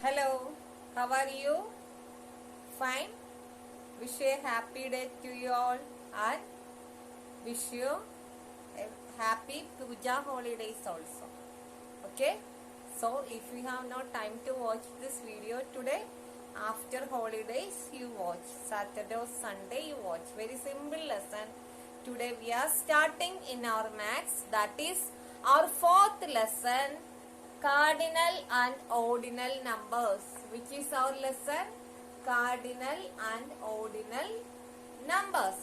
Hello, how are you? Fine. Wish you a happy day to you all and wish you a happy puja holidays also. Okay? So if you have no time to watch this video today, after holidays you watch. Saturday or Sunday you watch. Very simple lesson. Today we are starting in our maths, that is our fourth lesson, cardinal and ordinal numbers. Which is our lesson? Cardinal and ordinal numbers.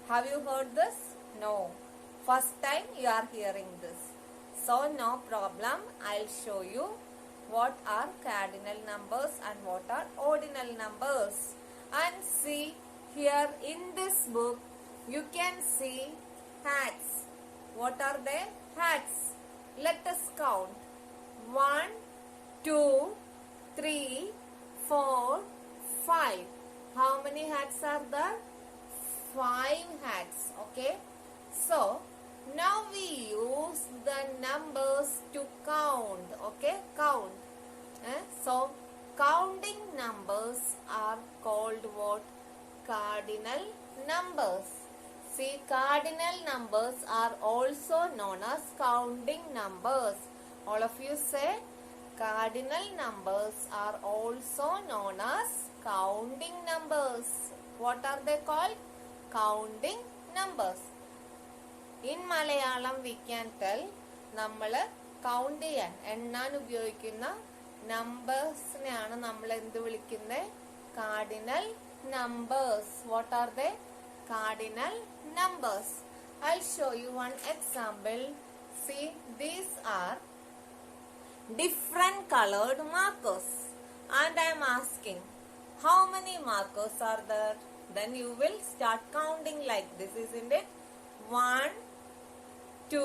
Have you heard this? No. First time you are hearing this. So no problem. I'll show you what are cardinal numbers and what are ordinal numbers. And see, here in this book you can see hats. What are they? Hats. Let us count. 1, 2, 3, 4, 5. How many hats are there? 5 hats. Okay. So, now we use the numbers to count. Okay. Count. So, counting numbers are called what? Cardinal numbers. See, cardinal numbers are also known as counting numbers. All of you say, cardinal numbers are also known as counting numbers. What are they called? Counting numbers. In Malayalam we can tell, നമ്മൾ count ചെയ്യാൻ എണ്ണാൻ ഉപയോഗിക്കുന്ന നമ്പേഴ്സിനെയാണ് നമ്മൾ എന്ത് വിളിക്കുന്നത്? Cardinal numbers. What are they? Cardinal numbers. I'll show you one example. See, these are different colored markers and I am asking how many markers are there? Then you will start counting like this, isn't it? 1, 2,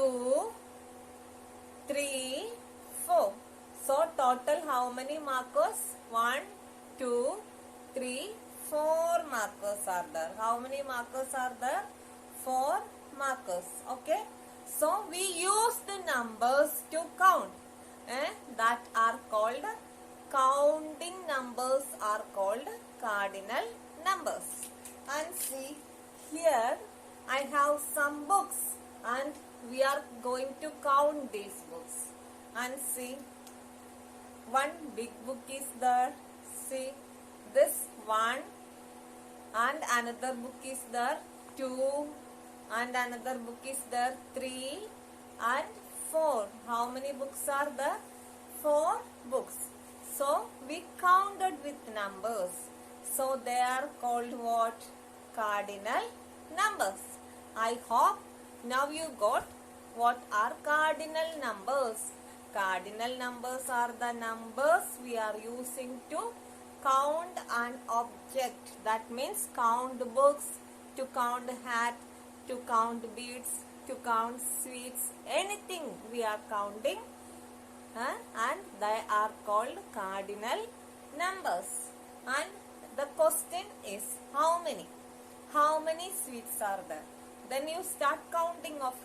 3, 4. So total how many markers? 1, 2, 3, 4 markers are there. How many markers are there? 4 markers. Okay. So we use the numbers to count. That are called counting numbers, are called cardinal numbers. And see, here I have some books and we are going to count these books. And see, one big book is there. See, this one, and another book is there, 2, and another book is there, 3, and 4. How many books are there? 4 books. So we counted with numbers. So they are called what? Cardinal numbers. I hope now you got what are cardinal numbers. Cardinal numbers are the numbers we are using to count an object. That means count books, to count hat, to count beads, to count sweets, anything we are counting, and they are called cardinal numbers. And the question is how many? How many sweets are there? Then you start counting of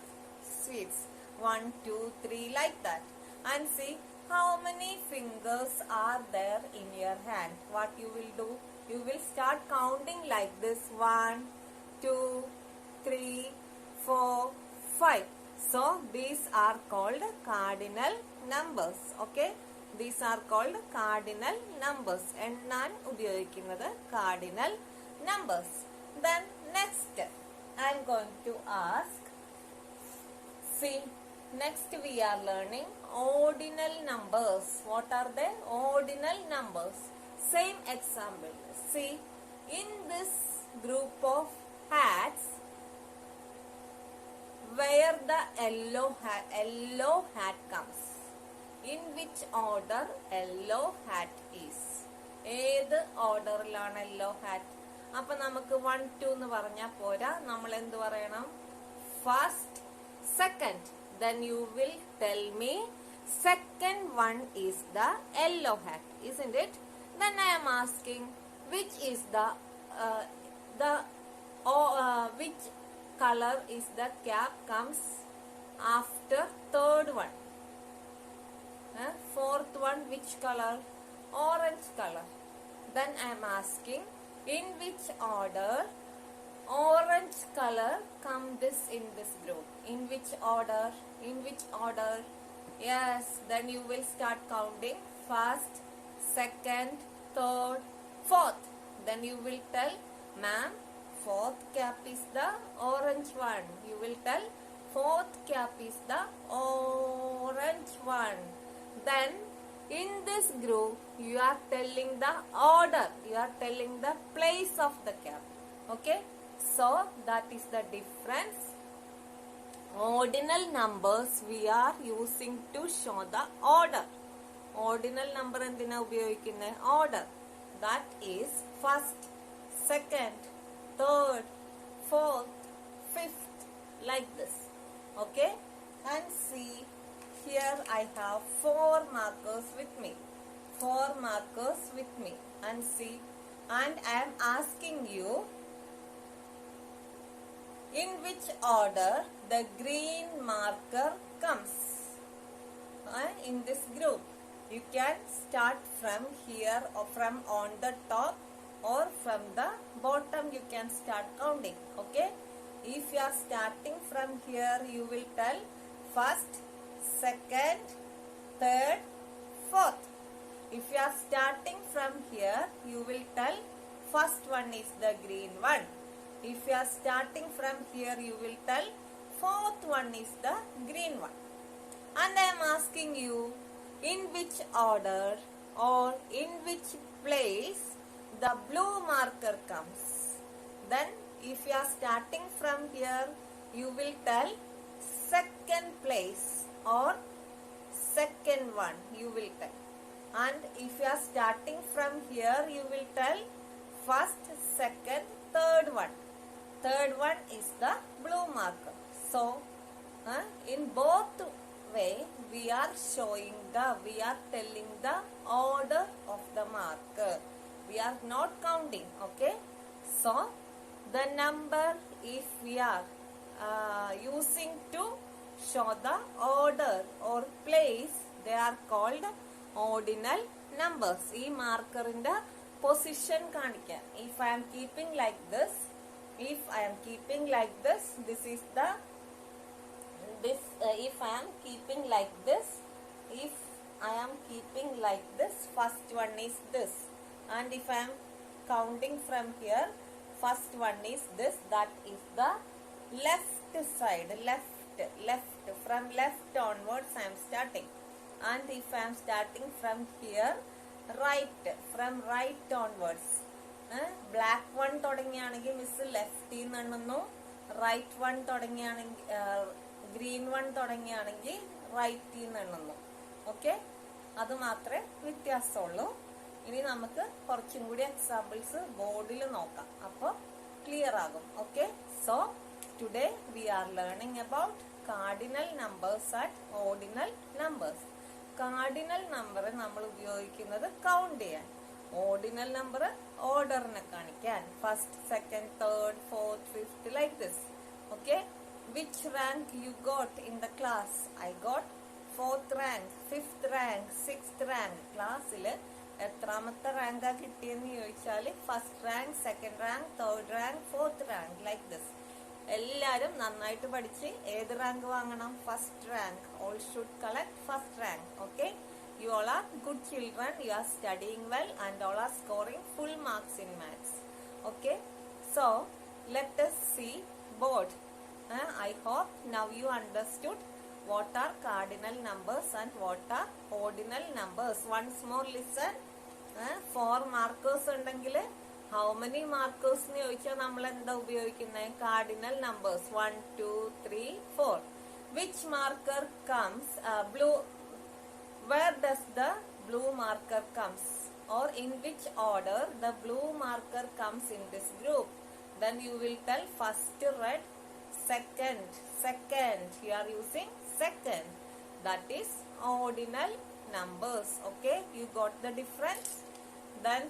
sweets. 1, 2, 3 like that. And see how many fingers are there in your hand. What you will do? You will start counting like this. 1, 2, 3, 4, 5. So these are called cardinal numbers. Okay. These are called cardinal numbers. എണ്ണാൻ ഉപയോഗിക്കുന്നത് cardinal numbers. Then next I am going to ask. See, next we are learning ordinal numbers. What are they? Ordinal numbers. Same example. See, in this group of hats, where the yellow hat comes, in which order yellow hat is? ഏത് ഓർഡറിലാണ് yellow hat? അപ്പൊ നമുക്ക് 1, 2 എന്ന് പറഞ്ഞാൽ പോരാ, നമ്മൾ എന്ത് പറയണം? First, second. Then you will tell me second one is the yellow hat, isn't it? Then I am asking which is which color is the cap comes after third one? Fourth one, which color? orange color. Then I am asking, in which order orange color comes in this group? In which order? In which order? Yes, then you will start counting first, second, third, fourth. Then you will tell, ma'am, fourth cap is the orange one. You will tell, fourth cap is the orange one. Then in this group, you are telling the order. You are telling the place of the cap. Okay? So, that is the difference. Ordinal numbers we are using to show the order. Ordinal number എന്തിനാ ഉപയോഗിക്കുന്നത്? Order. That is first, second, third, fourth, fifth, like this. Okay? And see, here I have 4 markers with me. 4 markers with me. And see, and I am asking you, in which order the green marker comes in this group. You can start from here or from on the top or from the bottom. You can start counting. Okay? If you are starting from here, you will tell first, second, third, fourth. If you are starting from here, you will tell first one is the green one. If you are starting from here, you will tell fourth one is the green one. And I am asking you, in which order or in which place the blue marker comes. Then if you are starting from here, you will tell second place or second one, you will tell. And if you are starting from here, you will tell first, second, third one. Third one is the blue marker. So, in both way, we are telling the order of the marker. We are not counting, okay? So, the number, if we are using to show the order or place, they are called ordinal numbers. This marker in the position kanikkan. If I am keeping like this, if I am keeping like this, this is the if I am keeping like this, if I am keeping like this, first one is this, and if I am counting from here, first one is this, that is the left side, left, from left onwards I am starting. And if I am starting from here, right, from right onwards. Black one തുടങ്ങിയാണെങ്കിൽ miss ലെഫ്റ്റിൽ നിന്ന് എണ്ണുന്നു, right one തുടങ്ങിയാണെങ്കിൽ green one തുടങ്ങിയാണെങ്കിൽ റൈറ്റിൽ നിന്ന് എണ്ണുന്നു. Okay, അത് മാത്രമേ വ്യത്യാസമുള്ളൂ. ഇനി നമുക്ക് കുറച്ചും കൂടി എക്സാമ്പിൾസ് ബോർഡിൽ നോക്കാം, അപ്പോൾ ക്ലിയർ ആകും. Okay, so today we are learning about cardinal numbers and ordinal numbers. Cardinal number നമ്മൾ ഉപയോഗിക്കുന്നത് കൗണ്ട് ചെയ്യാൻ, ഓർഡിനൽ നമ്പർ ഓർഡറിനെ കാണിക്കാൻ, first, second, third, fourth, fifth, like this. Okay, which rank you got in the class? I got 4th rank, 5th rank, 6th rank. ക്ലാസ്സിൽ എത്രാമത്തെ റാങ്കാ കിട്ടിയെന്ന് ചോദിച്ചാൽ first rank, second rank, third rank, 4th rank, like this. എല്ലാവരും നന്നായിട്ട് പഠിച്ച് ഏത് rank വാങ്ങണം? First rank. All should collect first rank. Okay, you all are good children, you are studying well and all are scoring full marks in maths. Okay, so let us see board. I hope now you understood what are cardinal numbers and what are ordinal numbers. Once more listen. 4 markers ഉണ്ടെങ്കിൽ how many markers എന്ന് ചോദിച്ചാൽ നമ്മൾ എന്താ ഉപയോഗിക്കുന്നത്? cardinal numbers 1 2 3 4. which marker comes blue? Where does the blue marker comes, or in which order the blue marker comes in this group? Then you will tell first red, second. You are using second. That is ordinal numbers. Okay, you got the difference? Then